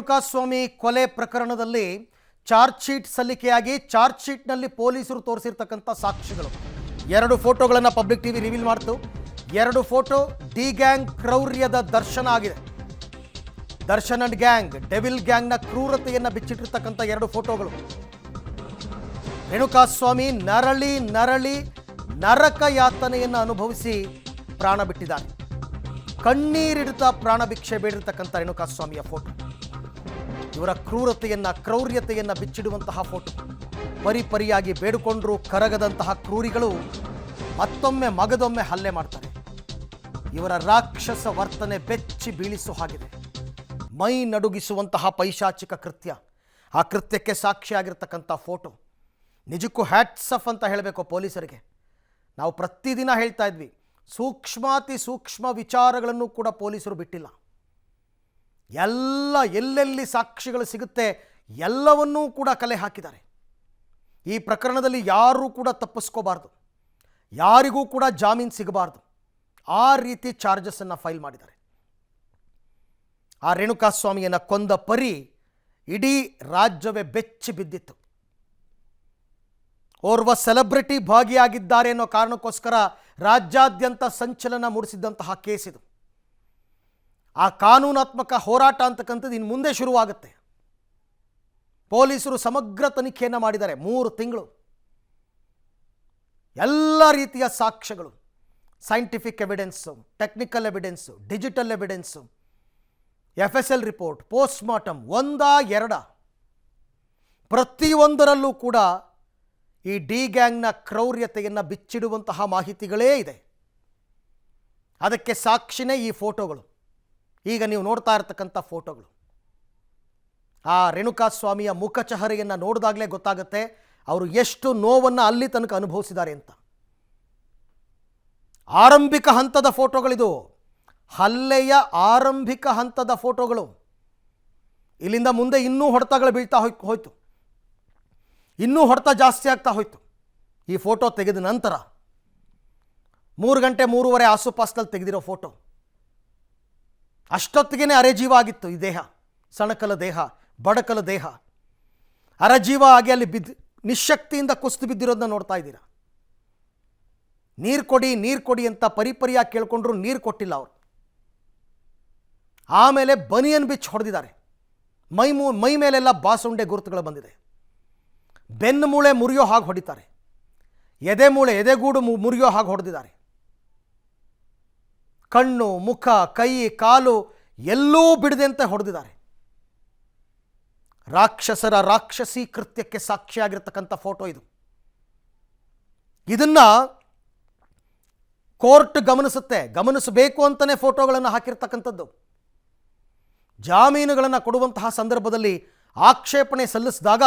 ರೇಣುಕಾಸ್ವಾಮಿ ಕೊಲೆ ಪ್ರಕರಣದಲ್ಲಿ charge sheet ಸಲ್ಲಿಕೆಯಾಗಿ charge ಶೀಟ್ನಲ್ಲಿ ಪೊಲೀಸರು ತೋರಿಸಿರ್ತಕ್ಕಂಥ ಸಾಕ್ಷಿಗಳು ಎರಡು ಫೋಟೋಗಳನ್ನು ಪಬ್ಲಿಕ್ ಟಿವಿ ರಿವೀಲ್ ಮಾಡ್ತು. ಎರಡು ಫೋಟೋ ಡಿ ಗ್ಯಾಂಗ್ ಕ್ರೌರ್ಯದ ದರ್ಶನ ಆಗಿದೆ. ದರ್ಶನ್ ಅಂಡ್ ಗ್ಯಾಂಗ್, ಡೆವಿಲ್ ಗ್ಯಾಂಗ್ನ ಕ್ರೂರತೆಯನ್ನು ಬಿಚ್ಚಿಟ್ಟಿರ್ತಕ್ಕಂಥ ಎರಡು ಫೋಟೋಗಳು. ರೇಣುಕಾಸ್ವಾಮಿ ನರಳಿ ನರಳಿ ನರಕ ಯಾತನೆಯನ್ನು ಅನುಭವಿಸಿ ಪ್ರಾಣ ಬಿಟ್ಟಿದ್ದಾರೆ. ಕಣ್ಣೀರಿಡುತ್ತಾ ಪ್ರಾಣ ಭಿಕ್ಷೆ ಬೇಡಿರ್ತಕ್ಕಂಥ ರೇಣುಕಾಸ್ವಾಮಿಯ ಫೋಟೋ, ಇವರ ಕ್ರೌರ್ಯತೆಯನ್ನು ಬಿಚ್ಚಿಡುವಂತಹ ಫೋಟೋ. ಪರಿಪರಿಯಾಗಿ ಬೇಡಿಕೊಂಡ್ರು ಕರಗದಂತಹ ಕ್ರೂರಿಗಳು ಮತ್ತೊಮ್ಮೆ ಮಗದೊಮ್ಮೆ ಹಲ್ಲೆ ಮಾಡ್ತಾರೆ. ಇವರ ರಾಕ್ಷಸ ವರ್ತನೆ ಬೆಚ್ಚಿ ಬೀಳಿಸೋ ಹಾಗಿದೆ. ಮೈ ನಡುಗಿಸುವಂತಹ ಪೈಶಾಚಿಕ ಕೃತ್ಯ, ಆ ಕೃತ್ಯಕ್ಕೆ ಸಾಕ್ಷಿಯಾಗಿರ್ತಕ್ಕಂಥ ಫೋಟೋ. ನಿಜಕ್ಕೂ ಹ್ಯಾಟ್ಸ್ ಆಫ್ ಅಂತ ಹೇಳಬೇಕು ಪೊಲೀಸರಿಗೆ. ನಾವು ಪ್ರತಿದಿನ ಹೇಳ್ತಾ ಇದ್ವಿ, ಸೂಕ್ಷ್ಮಾತಿ ಸೂಕ್ಷ್ಮ ವಿಚಾರಗಳನ್ನು ಕೂಡ ಪೊಲೀಸರು ಬಿಟ್ಟಿಲ್ಲ. ಎಲ್ಲೆಲ್ಲಿ ಸಾಕ್ಷಿಗಳು ಸಿಗುತ್ತೆ ಎಲ್ಲವನ್ನೂ ಕೂಡ ಕಲೆ ಹಾಕಿದ್ದಾರೆ. ಈ ಪ್ರಕರಣದಲ್ಲಿ ಯಾರೂ ಕೂಡ ತಪ್ಪಿಸ್ಕೋಬಾರ್ದು, ಯಾರಿಗೂ ಕೂಡ ಜಾಮೀನು ಸಿಗಬಾರ್ದು, ಆ ರೀತಿ ಚಾರ್ಜಸನ್ನು ಫೈಲ್ ಮಾಡಿದ್ದಾರೆ. ಆ ರೇಣುಕಾಸ್ವಾಮಿಯನ್ನು ಕೊಂದ ಪರಿ ಇಡೀ ರಾಜ್ಯವೇ ಬೆಚ್ಚಿ ಬಿದ್ದಿತ್ತು. ಓರ್ವ ಸೆಲೆಬ್ರಿಟಿ ಭಾಗಿಯಾಗಿದ್ದಾರೆ ಅನ್ನೋ ಕಾರಣಕ್ಕೋಸ್ಕರ ರಾಜ್ಯಾದ್ಯಂತ ಸಂಚಲನ ಮೂಡಿಸಿದ್ದಂತಹ ಕೇಸ್ ಇದು. ಆ ಕಾನೂನಾತ್ಮಕ ಹೋರಾಟ ಅಂತಕ್ಕಂಥದ್ದು ಇನ್ನು ಮುಂದೆ ಶುರುವಾಗುತ್ತೆ. ಪೊಲೀಸರು ಸಮಗ್ರ ತನಿಖೆಯನ್ನು ಮಾಡಿದ್ದಾರೆ. 3 ತಿಂಗಳು ಎಲ್ಲ ರೀತಿಯ ಸಾಕ್ಷ್ಯಗಳು, scientific evidence, technical evidence, digital evidence, FSL report, post mortem, 1-2 ಪ್ರತಿಯೊಂದರಲ್ಲೂ ಕೂಡ ಈ ಡಿ ಗ್ಯಾಂಗ್ನ ಕ್ರೌರ್ಯತೆಯನ್ನು ಬಿಚ್ಚಿಡುವಂತಹ ಮಾಹಿತಿಗಳೇ ಇದೆ. ಅದಕ್ಕೆ ಸಾಕ್ಷಿನೇ ಈ ಫೋಟೋಗಳು. ಈಗ ನೀವು ನೋಡ್ತಾ ಇರತಕ್ಕಂಥ ಫೋಟೋಗಳು. ಆ ರೇಣುಕಾಸ್ವಾಮಿಯ ಮುಖಚಹರೆಯನ್ನು ನೋಡಿದಾಗಲೇ ಗೊತ್ತಾಗುತ್ತೆ ಅವರು ಎಷ್ಟು ನೋವನ್ನು ಅಲ್ಲಿ ತನಕ ಅನುಭವಿಸಿದ್ದಾರೆ ಅಂತ. ಆರಂಭಿಕ ಹಂತದ ಫೋಟೋಗಳಿದು, ಹಲ್ಲೆಯ ಆರಂಭಿಕ ಹಂತದ ಫೋಟೋಗಳು. ಇಲ್ಲಿಂದ ಮುಂದೆ ಇನ್ನೂ ಹೊಡೆತಗಳು ಬೀಳ್ತಾ ಹೋಯ್ತು, ಇನ್ನೂ ಹೊಡೆತ ಜಾಸ್ತಿ ಆಗ್ತಾ ಹೋಯ್ತು. ಈ ಫೋಟೋ ತೆಗೆದ ನಂತರ 3 ಗಂಟೆ 3:30 ಆಸುಪಾಸ್ನಲ್ಲಿ ತೆಗೆದಿರೋ ಫೋಟೋ. ಅಷ್ಟೊತ್ತಿಗೆ ಅರೆಜೀವ ಆಗಿತ್ತು ಈ ದೇಹ, ಸಣಕಲ ದೇಹ, ಬಡಕಲ ದೇಹ. ಅರೆಜೀವ ಆಗಿ ಅಲ್ಲಿ ನಿಶಕ್ತಿಯಿಂದ ಕುಸಿದು ಬಿದ್ದಿರೋದನ್ನ ನೋಡ್ತಾ ಇದ್ದೀರಾ. ನೀರು ಕೊಡಿ ಅಂತ ಪರಿಪರಿಯಾಗಿ ಕೇಳ್ಕೊಂಡ್ರು ನೀರು ಕೊಟ್ಟಿಲ್ಲ ಅವರು. ಆಮೇಲೆ ಬನಿಯನ್ ಬಿಚ್ಚಿ ಹೊಡೆದಿದ್ದಾರೆ. ಮೈ ಮೇಲೆಲ್ಲ ಬಾಸುಂಡೆ ಗುರುತುಗಳು ಬಂದಿದೆ. ಬೆನ್ನು ಮೂಳೆ ಮುರಿಯೋ ಹಾಗೆ ಹೊಡಿತಾರೆ, ಎದೆಗೂಡು ಮುರಿಯೋ ಹಾಗೆ ಹೊಡೆದಿದ್ದಾರೆ. ಕಣ್ಣು, ಮುಖ, ಕೈ, ಕಾಲು ಎಲ್ಲೂ ಬಿಡದಂತೆ ಹೊಡೆದಿದ್ದಾರೆ. ರಾಕ್ಷಸರ ರಾಕ್ಷಸಿ ಕೃತ್ಯಕ್ಕೆ ಸಾಕ್ಷಿಯಾಗಿರ್ತಕ್ಕಂಥ ಫೋಟೋ ಇದು. ಇದನ್ನ ಕೋರ್ಟ್ ಗಮನಿಸಬೇಕು ಅಂತಲೇ ಫೋಟೋಗಳನ್ನು ಹಾಕಿರ್ತಕ್ಕಂಥದ್ದು. ಜಾಮೀನುಗಳನ್ನು ಕೊಡುವಂತಹ ಸಂದರ್ಭದಲ್ಲಿ ಆಕ್ಷೇಪಣೆ ಸಲ್ಲಿಸಿದಾಗ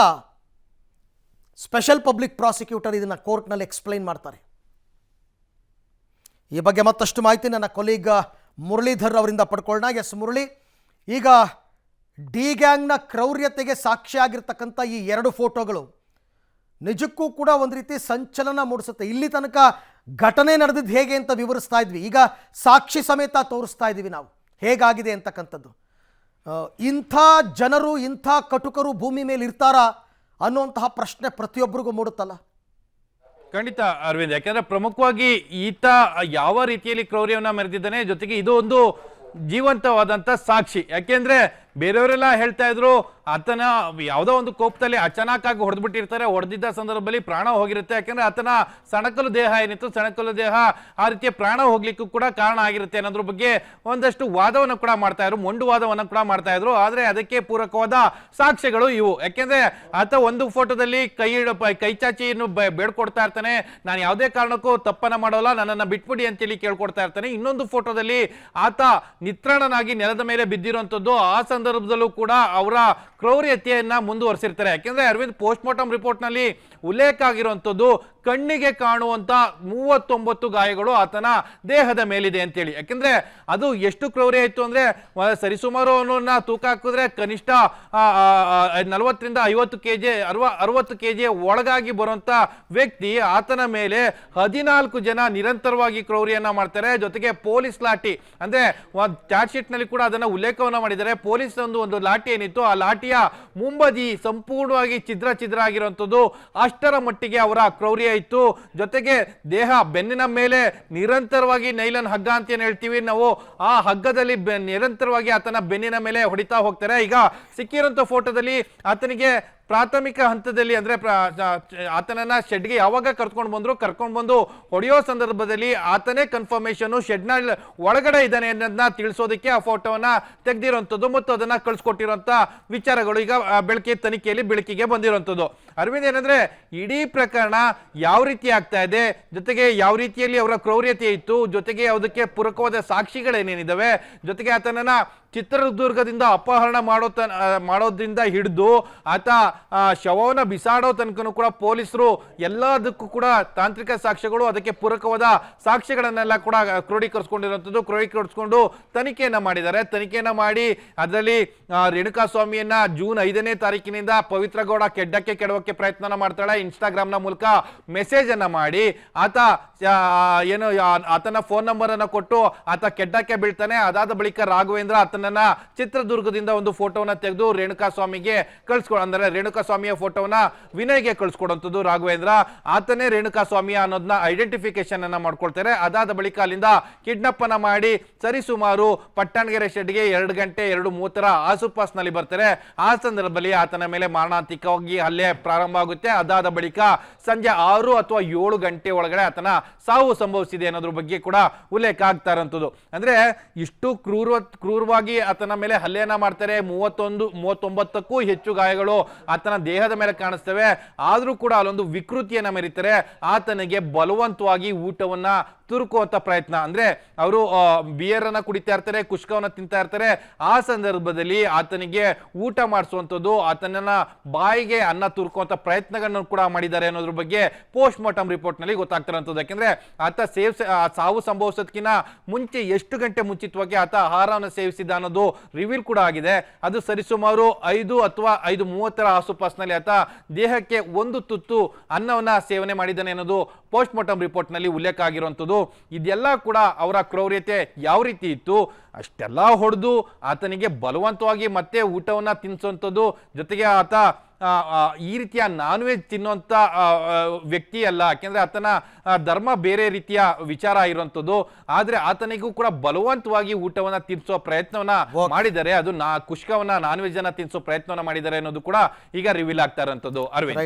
ಸ್ಪೆಷಲ್ ಪಬ್ಲಿಕ್ ಪ್ರಾಸಿಕ್ಯೂಟರ್ ಇದನ್ನು ಕೋರ್ಟ್ನಲ್ಲಿ ಎಕ್ಸ್ಪ್ಲೈನ್ ಮಾಡ್ತಾರೆ. ಈ ಬಗ್ಗೆ ಮತ್ತಷ್ಟು ಮಾಹಿತಿ ನನ್ನ ಕೊಲೀಗ ಮುರಳೀಧರ್ ಅವರಿಂದ ಪಡ್ಕೊಳ್ಳೋಣ. ಎಸ್ ಮುರಳಿ, ಈಗ ಡಿ ಗ್ಯಾಂಗ್ನ ಕ್ರೌರ್ಯತೆಗೆ ಸಾಕ್ಷಿಯಾಗಿರ್ತಕ್ಕಂಥ ಈ 2 ಫೋಟೋಗಳು ನಿಜಕ್ಕೂ ಕೂಡ ಒಂದು ರೀತಿ ಸಂಚಲನ ಮೂಡಿಸುತ್ತೆ. ಇಲ್ಲಿ ತನಕ ಘಟನೆ ನಡೆದಿದ್ದು ಹೇಗೆ ಅಂತ ವಿವರಿಸ್ತಾ ಇದ್ವಿ, ಈಗ ಸಾಕ್ಷಿ ಸಮೇತ ತೋರಿಸ್ತಾ ಇದ್ದೀವಿ ನಾವು ಹೇಗಾಗಿದೆ ಅಂತಕ್ಕಂಥದ್ದು. ಇಂಥ ಜನರು, ಇಂಥ ಕಟುಕರು ಭೂಮಿ ಮೇಲೆ ಇರ್ತಾರಾ ಅನ್ನುವಂತಹ ಪ್ರಶ್ನೆ ಪ್ರತಿಯೊಬ್ಬರಿಗೂ ಮೂಡುತ್ತಲ್ಲ. ಖಂಡಿತ ಅರವಿಂದ್, ಯಾಕಂದ್ರೆ ಪ್ರಮುಖವಾಗಿ ಈತ ಯಾವ ರೀತಿಯಲ್ಲಿ ಕ್ರೌರ್ಯವನ್ನ ಮೆರೆದಿದ್ದಾನೆ, ಜೊತೆಗೆ ಇದು ಒಂದು ಜೀವಂತವಾದಂತ ಸಾಕ್ಷಿ. ಯಾಕೆಂದ್ರೆ ಬೇರೆಯವರೆಲ್ಲ ಹೇಳ್ತಾ ಇದ್ರು ಆತನ ಯಾವುದೋ ಒಂದು ಕೋಪದಲ್ಲಿ ಅಚಾನಕ್ ಆಗಿ ಹೊಡೆದ್ಬಿಟ್ಟಿರ್ತಾರೆ, ಹೊಡೆದಿದ್ದ ಸಂದರ್ಭದಲ್ಲಿ ಪ್ರಾಣ ಹೋಗಿರುತ್ತೆ. ಯಾಕೆಂದ್ರೆ ಆತನ ಸಣಕಲು ದೇಹ ಏನಿತ್ತು, ಸಣಕಲು ದೇಹ ಆ ರೀತಿಯ ಪ್ರಾಣ ಹೋಗ್ಲಿಕ್ಕೂ ಕೂಡ ಕಾರಣ ಆಗಿರುತ್ತೆ ಅನ್ನೋದ್ರ ಬಗ್ಗೆ ಒಂದಷ್ಟು ವಾದವನ್ನು ಕೂಡ ಮಾಡ್ತಾ ಇದ್ರು, ಮೊಂಡು ವಾದವನ್ನು ಕೂಡ ಮಾಡ್ತಾ ಇದ್ರು. ಆದ್ರೆ ಅದಕ್ಕೆ ಪೂರಕವಾದ ಸಾಕ್ಷ್ಯಗಳು ಇವು. ಯಾಕೆಂದ್ರೆ ಆತ ಒಂದು ಫೋಟೋದಲ್ಲಿ ಕೈ ಚಾಚಿಯನ್ನು ಬೇಡ್ಕೊಡ್ತಾ ಇರ್ತಾನೆ, ನಾನು ಯಾವುದೇ ಕಾರಣಕ್ಕೂ ತಪ್ಪನ್ನ ಮಾಡೋಲ್ಲ, ನನ್ನನ್ನು ಬಿಟ್ಬಿಡಿ ಅಂತೇಳಿ ಕೇಳ್ಕೊಡ್ತಾ ಇರ್ತಾನೆ. ಇನ್ನೊಂದು ಫೋಟೋದಲ್ಲಿ ಆತ ನಿತ್ರಾಣನಾಗಿ ನೆಲದ ಮೇಲೆ ಬಿದ್ದಿರುವಂತದ್ದು. ಆ ಸಂದರ್ಭದಲ್ಲೂ ಕೂಡ ಅವರ ಕ್ರೌರ್ಯತೆಯನ್ನ ಮುಂದುವರಿಸಿರ್ತಾರೆ. ಯಾಕೆಂದ್ರೆ ಅರವಿಂದ್, ಪೋಸ್ಟ್ ಮಾರ್ಟಮ್ ರಿಪೋರ್ಟ್ ನಲ್ಲಿ ಉಲ್ಲೇಖ ಆಗಿರುವಂತದ್ದು ಕಣ್ಣಿಗೆ ಕಾಣುವಂತ 39 ಗಾಯಗಳು ಆತನ ದೇಹದ ಮೇಲಿದೆ ಅಂತೇಳಿ. ಯಾಕೆಂದ್ರೆ ಅದು ಎಷ್ಟು ಕ್ರೌರ್ಯ ಇತ್ತು ಅಂದ್ರೆ ಸರಿಸುಮಾರು ಅವನನ್ನ ತೂಕ ಹಾಕಿದ್ರೆ ಕನಿಷ್ಠ 40 ರಿಂದ 50 kg 60 kg ಒಳಗಾಗಿ ಬರುವಂತ ವ್ಯಕ್ತಿ ಆತನ ಮೇಲೆ 14 ಜನ ನಿರಂತರವಾಗಿ ಕ್ರೌರ್ಯನ್ನ ಮಾಡ್ತಾರೆ. ಜೊತೆಗೆ ಪೊಲೀಸ್ ಲಾಠಿ ಅಂದ್ರೆ ಚಾರ್ಜ್ ಶೀಟ್ ನಲ್ಲಿ ಕೂಡ ಅದನ್ನ ಉಲ್ಲೇಖವನ್ನ ಮಾಡಿದ್ದಾರೆ. ಪೊಲೀಸ್ ಪೊಲೀಸ್ ಒಂದು ಲಾಠಿ ಏನಿತ್ತು ಆ ಲಾಠಿಯ ಮುಂಬದಿ ಸಂಪೂರ್ಣವಾಗಿ ಛಿದ್ರ ಆಗಿರುವಂತದ್ದು ಅಷ್ಟರ ಮಟ್ಟಿಗೆ ಅವರ ಕ್ರೌರ್ಯ ಇತ್ತು. ಜೊತೆಗೆ ದೇಹ ಬೆನ್ನಿನ ಮೇಲೆ ನಿರಂತರವಾಗಿ ನೈಲನ್ ಹಗ್ಗ ಅಂತ ಏನ್ ಹೇಳ್ತೀವಿ ನಾವು, ಆ ಹಗ್ಗದಲ್ಲಿ ನಿರಂತರವಾಗಿ ಆತನ ಬೆನ್ನಿನ ಮೇಲೆ ಹೊಡಿತಾ ಹೋಗ್ತಾರೆ. ಈಗ ಸಿಕ್ಕಿರುವಂತ ಫೋಟೋದಲ್ಲಿ ಆತನಿಗೆ ಪ್ರಾಥಮಿಕ ಹಂತದಲ್ಲಿ ಅಂದ್ರೆ ಆತನನ್ನ ಶೆಡ್ಗೆ ಯಾವಾಗ ಕರ್ಕೊಂಡು ಬಂದು ಹೊಡೆಯೋ ಸಂದರ್ಭದಲ್ಲಿ ಆತನೇ ಕನ್ಫರ್ಮೇಶನ್ ಶೆಡ್ ನ ಒಳಗಡೆ ಇದ್ದಾನೆ ಅನ್ನೋದನ್ನ ತಿಳಿಸೋದಕ್ಕೆ ಆ ಫೋಟೋವನ್ನ ತೆಗೆದಿರುವಂತದ್ದು ಮತ್ತು ಅದನ್ನ ಕಳ್ಸಿಕೊಟ್ಟಿರುವಂತ ವಿಚಾರಗಳು ಈಗ ತನಿಖೆಯಲ್ಲಿ ಬೆಳಕಿಗೆ ಬಂದಿರುವಂತದ್ದು. ಅರವಿಂದ್, ಏನಂದ್ರೆ ಇಡೀ ಪ್ರಕರಣ ಯಾವ ರೀತಿ ಆಗ್ತಾ ಇದೆ, ಜೊತೆಗೆ ಯಾವ ರೀತಿಯಲ್ಲಿ ಅವರ ಕ್ರೌರ್ಯತೆ ಇತ್ತು, ಜೊತೆಗೆ ಯಾವುದಕ್ಕೆ ಪೂರಕವಾದ ಸಾಕ್ಷಿಗಳೇನೇನಿದಾವೆ, ಜೊತೆಗೆ ಆತನನ್ನ ಚಿತ್ರದುರ್ಗದಿಂದ ಅಪಹರಣ ಮಾಡೋದ್ರಿಂದ ಹಿಡಿದು ಆತ ಶವವನ್ನ ಬಿಸಾಡೋ ತನಕನೂ ಕೂಡ ಪೊಲೀಸರು ಎಲ್ಲದಕ್ಕೂ ಕೂಡ ತಾಂತ್ರಿಕ ಸಾಕ್ಷ್ಯಗಳು, ಅದಕ್ಕೆ ಪೂರಕವಾದ ಸಾಕ್ಷ್ಯಗಳನ್ನೆಲ್ಲ ಕೂಡ ಕ್ರೋಢೀಕರಿಸಿಕೊಂಡು ತನಿಖೆಯನ್ನ ಮಾಡಿದ್ದಾರೆ. ತನಿಖೆಯನ್ನ ಮಾಡಿ ಅದರಲ್ಲಿ ರೇಣುಕಾಸ್ವಾಮಿಯನ್ನ ಜೂನ್ 5ನೇ ತಾರೀಕಿನಿಂದ ಪವಿತ್ರ ಗೌಡ ಕೆಡ್ಡಕ್ಕೆ ಕೆಡವಕ್ಕೆ ಪ್ರಯತ್ನ ಮಾಡ್ತಾಳೆ. ಇನ್ಸ್ಟಾಗ್ರಾಮ್ ನ ಮೂಲಕ ಮೆಸೇಜ್ ಅನ್ನ ಮಾಡಿ ಆತನ ಫೋನ್ ನಂಬರ್ ಅನ್ನ ಕೊಟ್ಟು ಆತ ಕೆಡ್ಡಕ್ಕೆ ಬೀಳ್ತಾನೆ. ಅದಾದ ಬಳಿಕ ರಾಘವೇಂದ್ರ ಚಿತ್ರದುರ್ಗದಿಂದ ಒಂದು ಫೋಟೋವನ್ನ ತೆಗೆದು ರೇಣುಕಾಸ್ವಾಮಿಗೆ ಅಂದ್ರೆ ರೇಣುಕಾಸ್ವಾಮಿಯ ಫೋಟೋವನ್ನ ವಿನಯ್ಗೆ ಕಳಿಸ್ಕೊಡುವಂಥದ್ದು ರಾಘವೇಂದ್ರ. ಆತನೇ ರೇಣುಕಾಸ್ವಾಮಿ ಅನ್ನೋದನ್ನ ಐಡೆಂಟಿಫಿಕೇಶನ್ ಅನ್ನ ಮಾಡ್ಕೊಳ್ತಾರೆ. ಅದಾದ ಬಳಿಕ ಅಲ್ಲಿಂದ ಕಿಡ್ನಾಪ್ ಅನ್ನ ಮಾಡಿ ಸರಿಸುಮಾರು ಪಟ್ಟಣಗೆರೆ ಶೆಡ್ಗೆ 2 ಗಂಟೆ 2:30 ಆಸುಪಾಸ್ನಲ್ಲಿ ಬರ್ತಾರೆ. ಆ ಸಂದರ್ಭದಲ್ಲಿ ಆತನ ಮೇಲೆ ಮಾರಣಾಂತಿಕವಾಗಿ ಹಲ್ಲೆ ಪ್ರಾರಂಭ ಆಗುತ್ತೆ. ಅದಾದ ಬಳಿಕ ಸಂಜೆ 6 ಅಥವಾ 7 ಗಂಟೆ ಒಳಗಡೆ ಆತನ ಸಾವು ಸಂಭವಿಸಿದೆ ಅನ್ನೋದ್ರ ಬಗ್ಗೆ ಕೂಡ ಉಲ್ಲೇಖ ಆಗ್ತಾ ಇರೋಂಥದ್ದು. ಅಂದ್ರೆ ಇಷ್ಟು ಕ್ರೂರವಾಗಿ ಆತನ ಮೇಲೆ ಹಲ್ಲೆಯನ್ನ ಮಾಡ್ತಾರೆ. 39ಕ್ಕೂ ಹೆಚ್ಚು ಗಾಯಗಳು ಆತನ ದೇಹದ ಮೇಲೆ ಕಾಣಿಸ್ತವೆ. ಆದ್ರೂ ಕೂಡ ಅಲ್ಲೊಂದು ವಿಕೃತಿಯನ್ನ ಮೆರೀತಾರೆ. ಆತನಿಗೆ ಬಲವಂತವಾಗಿ ಊಟವನ್ನ ತುರುಕುವಂತ ಪ್ರಯತ್ನ, ಅಂದ್ರೆ ಅವರು ಬಿಯರ್ ಅನ್ನ ಕುಡಿತಾ ಇರ್ತಾರೆ, ಕುಷ್ಕವನ್ನ ತಿಂತಾ ಇರ್ತಾರೆ. ಆ ಸಂದರ್ಭದಲ್ಲಿ ಆತನಿಗೆ ಊಟ ಮಾಡಿಸುವಂಥದ್ದು, ಆತನನ್ನ ಬಾಯಿಗೆ ಅನ್ನ ತುರುಕುವಂತ ಪ್ರಯತ್ನಗಳನ್ನು ಕೂಡ ಮಾಡಿದ್ದಾರೆ ಅನ್ನೋದ್ರ ಬಗ್ಗೆ ಪೋಸ್ಟ್ ಮಾರ್ಟಮ್ ರಿಪೋರ್ಟ್ ನಲ್ಲಿ ಗೊತ್ತಾಗ್ತಿರೋಂಥದ್ದು. ಯಾಕಂದ್ರೆ ಆತ ಸಾವು ಸಂಭವಿಸೋದಕ್ಕಿಂತ ಮುಂಚೆ ಎಷ್ಟು ಗಂಟೆ ಮುಂಚಿತವಾಗಿ ಆತ ಆಹಾರವನ್ನು ಸೇವಿಸಿದ ಅನ್ನೋದು ರಿವೀಲ್ ಕೂಡ ಆಗಿದೆ. ಅದು ಸರಿಸುಮಾರು 5 ಅಥವಾ 5:30 ಆಸುಪಾಸ್ನಲ್ಲಿ ಆತ ದೇಹಕ್ಕೆ 1 ತುತ್ತು ಅನ್ನವನ್ನ ಸೇವನೆ ಮಾಡಿದ್ದಾನೆ ಅನ್ನೋದು ಪೋಸ್ಟ್ ಮಾರ್ಟಮ್ ರಿಪೋರ್ಟ್ ನಲ್ಲಿ ಉಲ್ಲೇಖ ಆಗಿರುವಂಥದ್ದು. ಇದೆಲ್ಲ ಕೂಡ ಅವರ ಕ್ರೌರ್ಯತೆ ಯಾವ ರೀತಿ ಇತ್ತು, ಅಷ್ಟೆಲ್ಲ ಹೊಡೆದು ಆತನಿಗೆ ಬಲವಂತವಾಗಿ ಮತ್ತೆ ಊಟವನ್ನ ತಿನ್ನಿಸುವಂಥದ್ದು, ಜೊತೆಗೆ ಆತ ಈ ರೀತಿಯ ನಾನ್ ವೆಜ್ ತಿನ್ನುವಂತ ವ್ಯಕ್ತಿ ಅಲ್ಲ. ಯಾಕೆಂದ್ರೆ ಆತನ ಧರ್ಮ ಬೇರೆ ರೀತಿಯ ವಿಚಾರ ಇರುವಂತದ್ದು. ಆದ್ರೆ ಆತನಿಗೂ ಕೂಡ ಬಲವಂತವಾಗಿ ಊಟವನ್ನ ತಿನ್ನಿಸುವ ಪ್ರಯತ್ನವನ್ನ ಮಾಡಿದ್ದಾರೆ. ಅದು ಕುಷ್ಕವನ್ನ ನಾನ್ ವೆಜ್ ಅನ್ನ ತಿನ್ನಿಸೋ ಪ್ರಯತ್ನವನ್ನ ಮಾಡಿದ್ದಾರೆ ಅನ್ನೋದು ಕೂಡ ಈಗ ರಿವೀಲ್ ಆಗ್ತಾ ಇರುವಂತದ್ದು. ಅರವಿಂದ್.